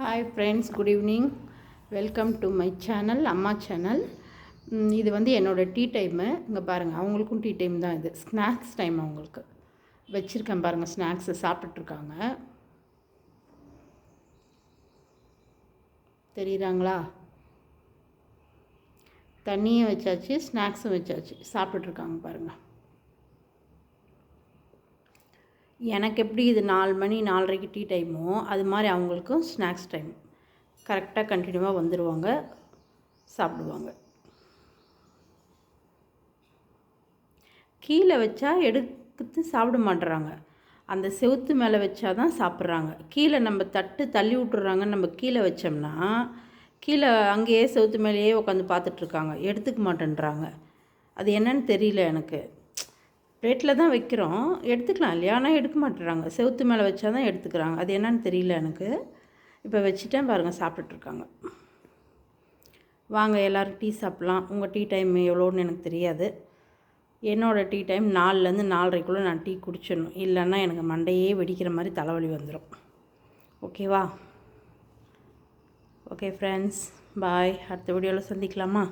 Hi friends, good evening. Welcome to my channel, அம்மா channel. இது வந்து என்னோடய டீ டைமு. இங்கே பாருங்கள், அவங்களுக்கும் டீ டைம் தான். இது ஸ்நாக்ஸ் டைம். அவங்களுக்கு வச்சுருக்கேன் பாருங்கள், ஸ்நாக்ஸை சாப்பிட்ருக்காங்க. தெரியுறாங்களா? தண்ணியும் வச்சாச்சு, ஸ்நாக்ஸும் வச்சாச்சு, சாப்பிட்ருக்காங்க பாருங்கள். எனக்கு எப்படி இது 4 மணி 4:30க்கு டீ டைமோ, அது மாதிரி அவங்களுக்கும் ஸ்நாக்ஸ் டைம் கரெக்டாக கண்டினியூவாக வந்துடுவாங்க, சாப்பிடுவாங்க. கீழே வச்சா எடுத்து சாப்பிட மாட்டுறாங்க, அந்த செவுத்து மேலே வச்சா தான் சாப்பிட்றாங்க. கீழே நம்ம தட்டு தள்ளி விட்டுறாங்க. நம்ம கீழே வச்சோம்னா கீழே அங்கேயே செவுத்து மேலேயே உட்காந்து பார்த்துட்ருக்காங்க, எடுத்துக்க மாட்டேன்றாங்க. அது என்னன்னு தெரியல எனக்கு. பிளேட்டில் தான் வைக்கிறோம், எடுத்துக்கலாம் இல்லையா, ஆனால் எடுக்க மாட்டுறாங்க. செவுத்து மேலே வச்சா தான் எடுத்துக்கிறாங்க. அது என்னன்னு தெரியல எனக்கு. இப்போ வச்சுட்டேன் பாருங்கள், சாப்பிட்டுட்ருக்காங்க. வாங்க எல்லோரும் டீ சாப்பிட்லாம். உங்கள் டீ டைம் எவ்வளோன்னு எனக்கு தெரியாது. என்னோடய டீ டைம் 4லேருந்து 4:30க்குள்ளே நான் டீ குடிச்சிடணும். இல்லைன்னா எனக்கு மண்டையே வெடிக்கிற மாதிரி தலைவலி வந்துடும். ஓகேவா? ஓகே ஃப்ரெண்ட்ஸ், பாய். அடுத்த வீடியோவில் சந்திக்கலாமா?